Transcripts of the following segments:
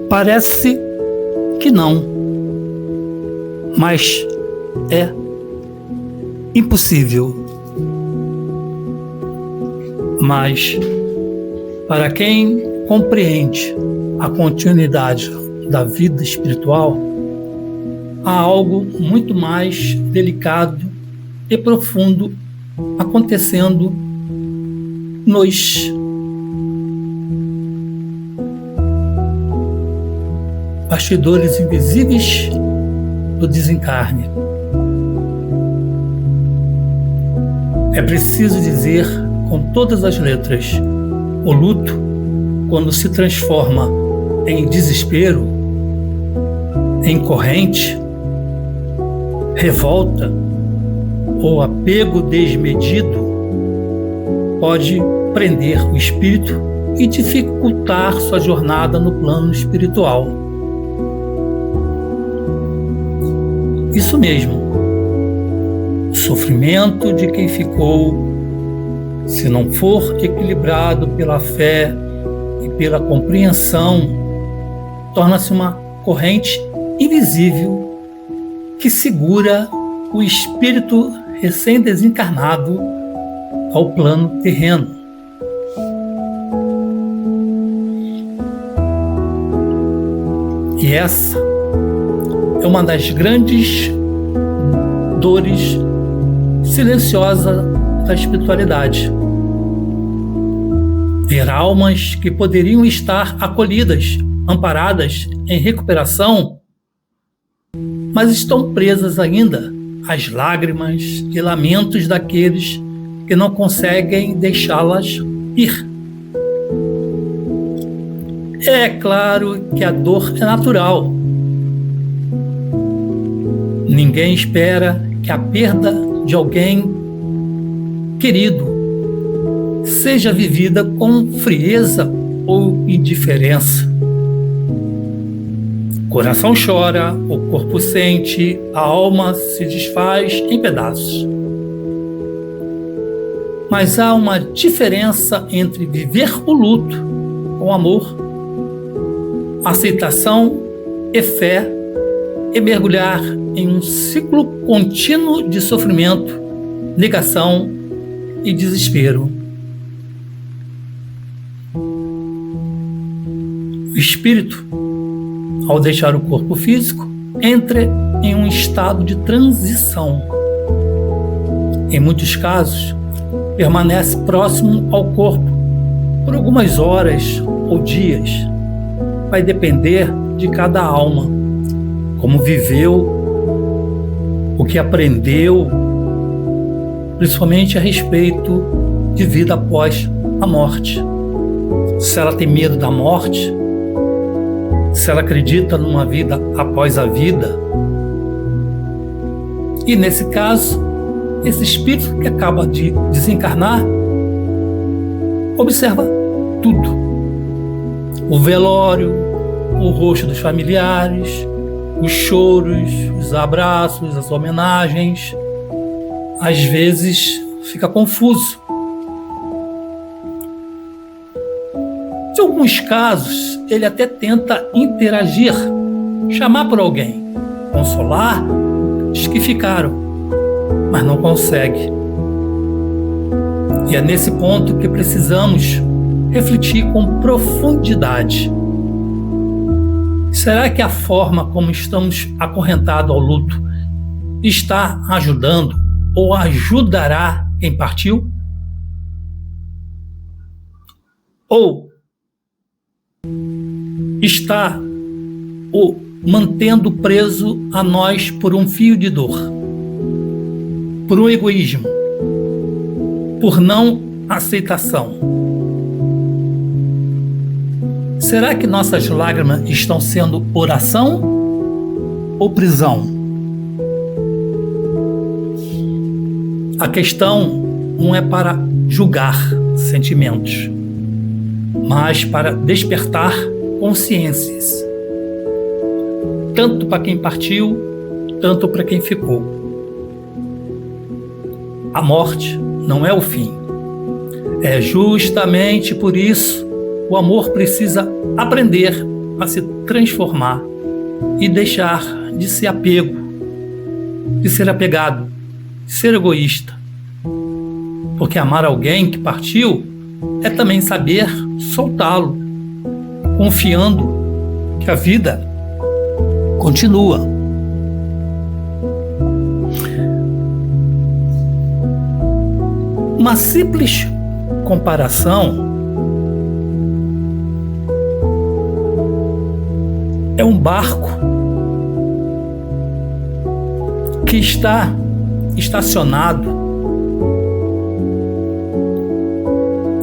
Parece que não, mas é impossível. Mas, para quem compreende a continuidade da vida espiritual, há algo muito mais delicado e profundo acontecendo nos bastidores invisíveis do desencarne. É preciso dizer com todas as letras: o luto, quando se transforma em desespero, em corrente, revolta ou apego desmedido, pode prender o espírito e dificultar sua jornada no plano espiritual. Isso mesmo, o sofrimento de quem ficou, se não for equilibrado pela fé e pela compreensão, torna-se uma corrente invisível que segura o espírito recém-desencarnado ao plano terreno. E essa é uma das grandes dores silenciosas da espiritualidade. Ver almas que poderiam estar acolhidas, amparadas em recuperação, mas estão presas ainda às lágrimas e lamentos daqueles que não conseguem deixá-las ir. É claro que a dor é natural. Ninguém espera que a perda de alguém querido seja vivida com frieza ou indiferença. O coração chora, o corpo sente, a alma se desfaz em pedaços. Mas há uma diferença entre viver o luto com amor, aceitação e fé, e mergulhar em um ciclo contínuo de sofrimento, negação e desespero. O espírito, ao deixar o corpo físico, entra em um estado de transição. Em muitos casos, permanece próximo ao corpo por algumas horas ou dias. Vai depender de cada alma, como viveu, o que aprendeu, principalmente a respeito de vida após a morte. Se ela tem medo da morte, se ela acredita numa vida após a vida. E nesse caso, esse espírito que acaba de desencarnar observa tudo: o velório, o rosto dos familiares, os choros, os abraços, as homenagens. Às vezes fica confuso. Em alguns casos, ele até tenta interagir, chamar por alguém, consolar os que ficaram, mas não consegue. E é nesse ponto que precisamos refletir com profundidade. Será que a forma como estamos acorrentados ao luto está ajudando ou ajudará quem partiu? Ou está o mantendo preso a nós por um fio de dor, por um egoísmo, por não aceitação? Será que nossas lágrimas estão sendo oração ou prisão? A questão não é para julgar sentimentos, mas para despertar consciências, tanto para quem partiu, tanto para quem ficou. A morte não é o fim. É justamente por isso o amor precisa aprender a se transformar e deixar de ser apego, de ser apegado, de ser egoísta. Porque amar alguém que partiu é também saber soltá-lo, confiando que a vida continua. Uma simples comparação é um barco que está estacionado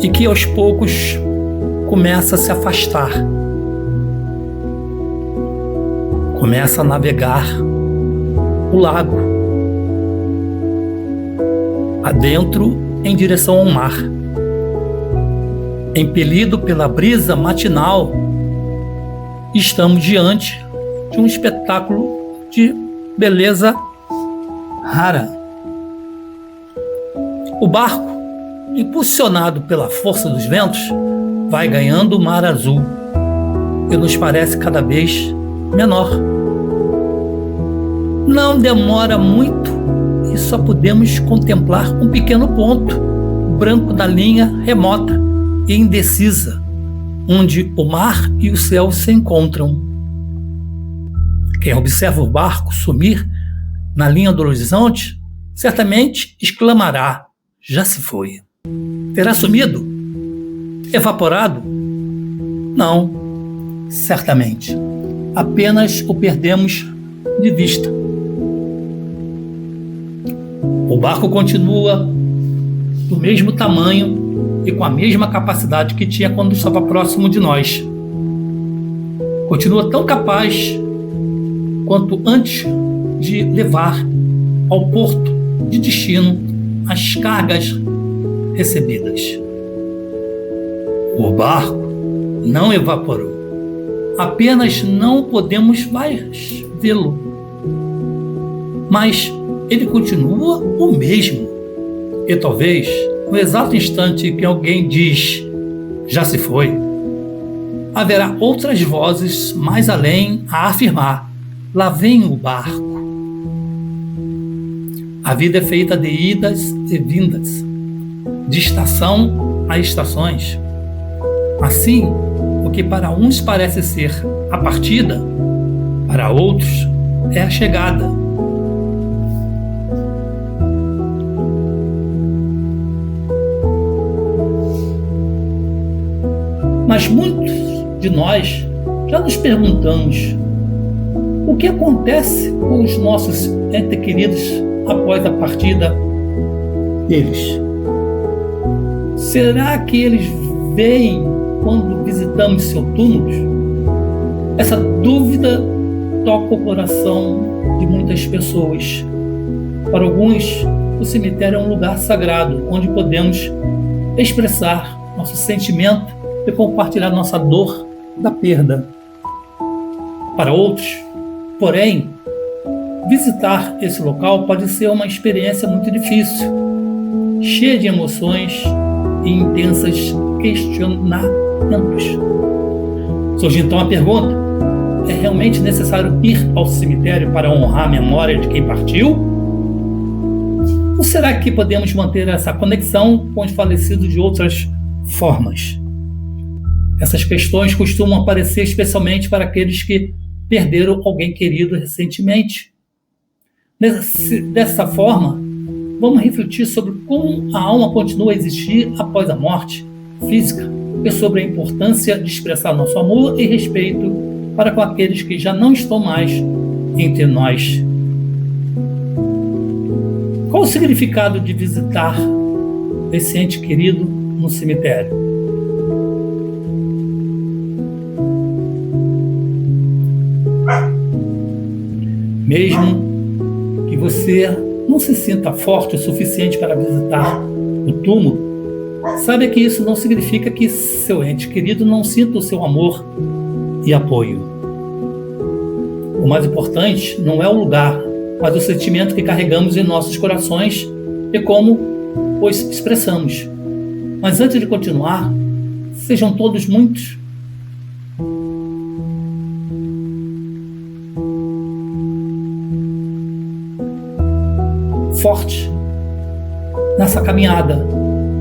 e que aos poucos começa a se afastar, começa a navegar o lago adentro em direção ao mar, impelido pela brisa matinal. Estamos diante de um espetáculo de beleza rara. O barco, impulsionado pela força dos ventos, vai ganhando o mar azul e nos parece cada vez menor. Não demora muito e só podemos contemplar um pequeno ponto branco da linha remota e indecisa, onde o mar e o céu se encontram. Quem observa o barco sumir na linha do horizonte, certamente exclamará: já se foi. Terá sumido? Evaporado? Não, certamente. Apenas o perdemos de vista. O barco continua do mesmo tamanho e com a mesma capacidade que tinha quando estava próximo de nós. Continua tão capaz quanto antes de levar ao porto de destino as cargas recebidas. O barco não evaporou, apenas não podemos mais vê-lo. Mas ele continua o mesmo. E talvez, no exato instante que alguém diz já se foi, haverá outras vozes mais além a afirmar: lá vem o barco. A vida é feita de idas e vindas, de estação a estações. Assim, o que para uns parece ser a partida, para outros é a chegada. Mas muitos de nós já nos perguntamos: o que acontece com os nossos entes queridos após a partida deles? Será que eles veem quando visitamos seu túmulo? Essa dúvida toca o coração de muitas pessoas. Para alguns, o cemitério é um lugar sagrado, onde podemos expressar nosso sentimento e compartilhar nossa dor da perda. Para outros, porém, visitar esse local pode ser uma experiência muito difícil, cheia de emoções e intensas questionamentos. Surge então a pergunta: é realmente necessário ir ao cemitério para honrar a memória de quem partiu? Ou será que podemos manter essa conexão com os falecidos de outras formas? Essas questões costumam aparecer especialmente para aqueles que perderam alguém querido recentemente. Dessa forma, vamos refletir sobre como a alma continua a existir após a morte física e sobre a importância de expressar nosso amor e respeito para com aqueles que já não estão mais entre nós. Qual o significado de visitar esse ente querido no cemitério? Mesmo que você não se sinta forte o suficiente para visitar o túmulo, saiba que isso não significa que seu ente querido não sinta o seu amor e apoio. O mais importante não é o lugar, mas o sentimento que carregamos em nossos corações e como os expressamos. Mas antes de continuar, sejam todos muito forte nessa caminhada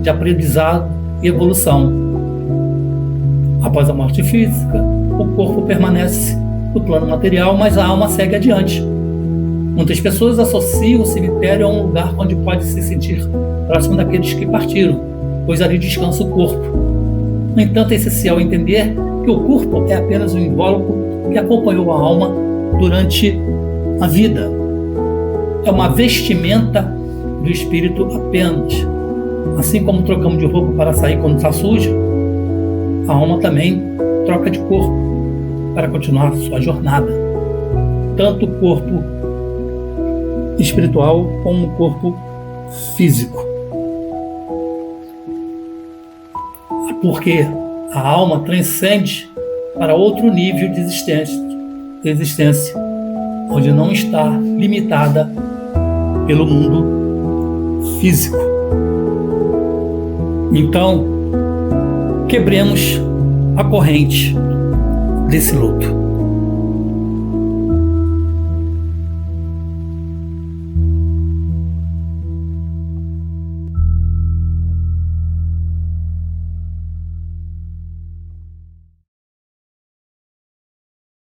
de aprendizado e evolução. Após a morte física, o corpo permanece no plano material, mas a alma segue adiante. Muitas pessoas associam o cemitério a um lugar onde pode se sentir próximo daqueles que partiram, pois ali descansa o corpo. No entanto, é essencial entender que o corpo é apenas um invólucro que acompanhou a alma durante a vida. É uma vestimenta do espírito apenas. Assim como trocamos de roupa para sair quando está sujo, a alma também troca de corpo para continuar sua jornada. Tanto o corpo espiritual como o corpo físico. Porque a alma transcende para outro nível de existência, onde não está limitada pelo mundo físico. Então, quebremos a corrente desse luto.